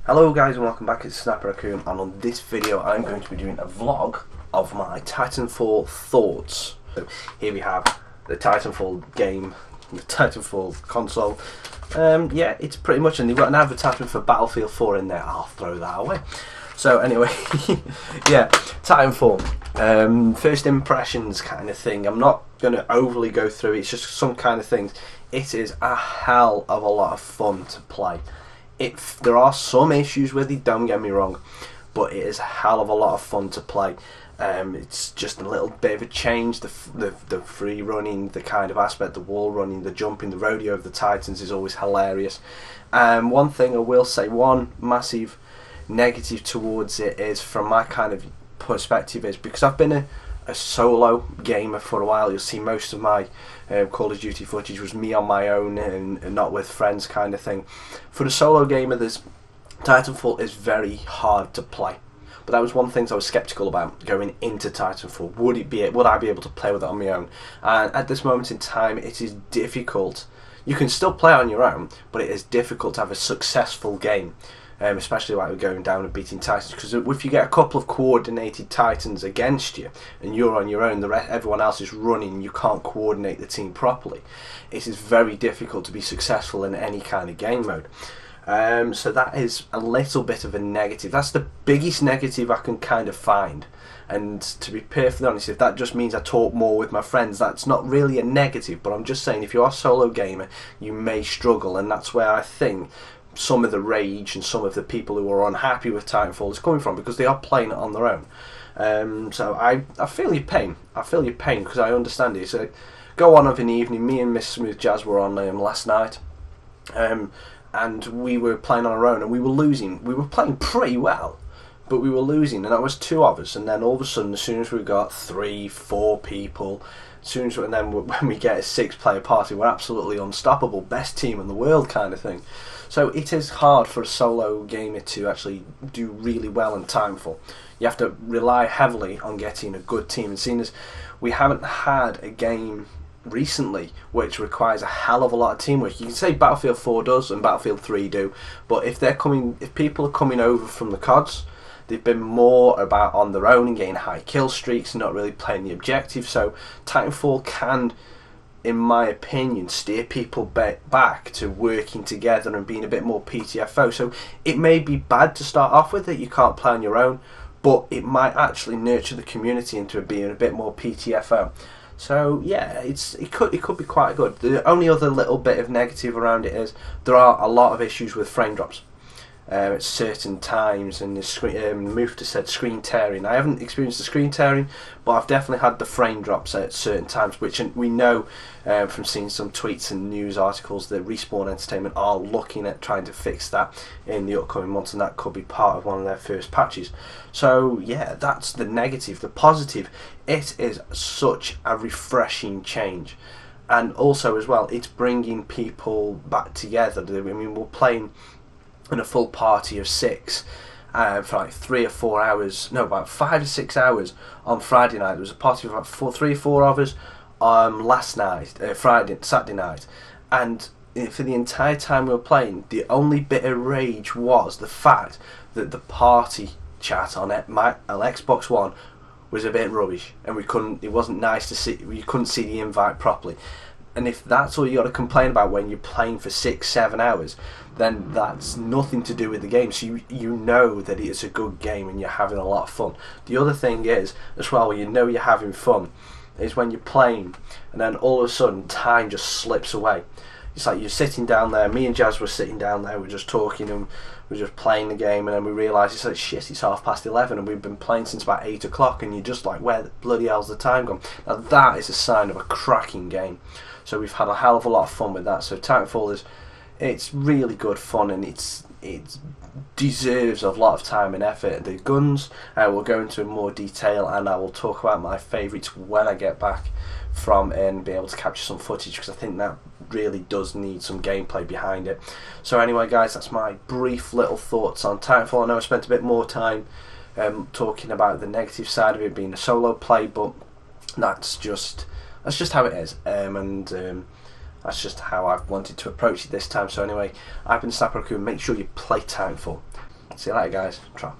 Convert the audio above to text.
Hello guys and welcome back, it's Raccas, and on this video I'm going to be doing a vlog of my Titanfall thoughts. So here we have the Titanfall game, the Titanfall console. Yeah, it's pretty much, and they've got an advertisement for Battlefield 4 in there. I'll throw that away. So anyway, yeah, Titanfall. First impressions kind of thing. I'm not going to overly go through it, it's just some kind of things. It is a hell of a lot of fun to play. There are some issues with it, don't get me wrong, but it is a hell of a lot of fun to play. It's just a little bit of a change. The free running, the kind of aspect, the wall running, the jumping, the rodeo of the Titans is always hilarious. One thing I will say, one massive negative towards it is, from my kind of perspective, is because I've been a solo gamer for a while. You'll see most of my Call of Duty footage was me on my own and not with friends kind of thing. For a solo gamer, Titanfall is very hard to play. But that was one thing I was sceptical about going into Titanfall. Would I be able to play with it on my own? And at this moment in time, it is difficult. You can still play on your own, but it is difficult to have a successful game. Especially like we're going down and beating Titans, because if you get a couple of coordinated Titans against you and you're on your own, everyone else is running, you can't coordinate the team properly. It is very difficult to be successful in any kind of game mode. So that is a little bit of a negative. That's the biggest negative I can kind of find. And to be perfectly honest, if that just means I talk more with my friends, that's not really a negative. But I'm just saying, if you are a solo gamer, you may struggle, and that's where I think some of the rage and some of the people who are unhappy with Titanfall is coming from, because they are playing it on their own. So I feel your pain. I feel your pain, because I understand it. So go on of an evening. Me and Miss Smooth Jazz were on last night, and we were playing on our own, and we were losing. We were playing pretty well, but we were losing, and that was two of us. And then all of a sudden, as soon as we got 3, 4 people, and then when we get a 6-player party, we're absolutely unstoppable, best team in the world kind of thing. So it is hard for a solo gamer to actually do really well in Titanfall. You have to rely heavily on getting a good team, and seeing as we haven't had a game recently which requires a hell of a lot of teamwork. You can say Battlefield 4 does and Battlefield 3 do, but if people are coming over from the CODs, they've been more about on their own and getting high kill streaks and not really playing the objective. So Titanfall can, in my opinion, steer people back to working together and being a bit more PTFO. So it may be bad to start off with, that you can't play on your own, but it might actually nurture the community into being a bit more PTFO. So yeah, it could be quite good. The only other little bit of negative around it is there are a lot of issues with frame drops at certain times, and the screen, Mufta said screen tearing. I haven't experienced the screen tearing, but I've definitely had the frame drops at certain times, which we know from seeing some tweets and news articles that Respawn Entertainment are looking at trying to fix that in the upcoming months, and that could be part of one of their first patches. So yeah, that's the negative. The positive, it is such a refreshing change, and also as well, it's bringing people back together. I mean, we're playing in a full party of 6 for like 3 or 4 hours, no, about 5 or 6 hours on Friday night. There was a party of about 3 or 4 of us last night, Saturday night, and for the entire time we were playing, the only bit of rage was the fact that the party chat on Xbox One was a bit rubbish, and it wasn't nice to see. You couldn't see the invite properly. And if that's all you got to complain about when you're playing for 6-7 hours, then that's nothing to do with the game. So you know that it's a good game and you're having a lot of fun. The other thing is, as well, you know you're having fun, is when you're playing and then all of a sudden time just slips away. It's like you're sitting down there, me and Jazz were sitting down there, we're just talking and we're just playing the game, and then we realise it's like, shit, it's 11:30 and we've been playing since about 8 o'clock, and you're just like, where the bloody hell's the time gone? Now that is a sign of a cracking game. So we've had a hell of a lot of fun with that. So Titanfall it's really good fun, and it deserves a lot of time and effort. The guns, we'll go into more detail, and I will talk about my favourites when I get back from and be able to capture some footage, because I think that really does need some gameplay behind it. So anyway guys, that's my brief little thoughts on Titanfall. I know I spent a bit more time talking about the negative side of it being a solo play, but that's just how it is, and that's just how I've wanted to approach it this time. So anyway, I've been Raccas. Make sure you play Titanfall. See you later, guys. Ciao.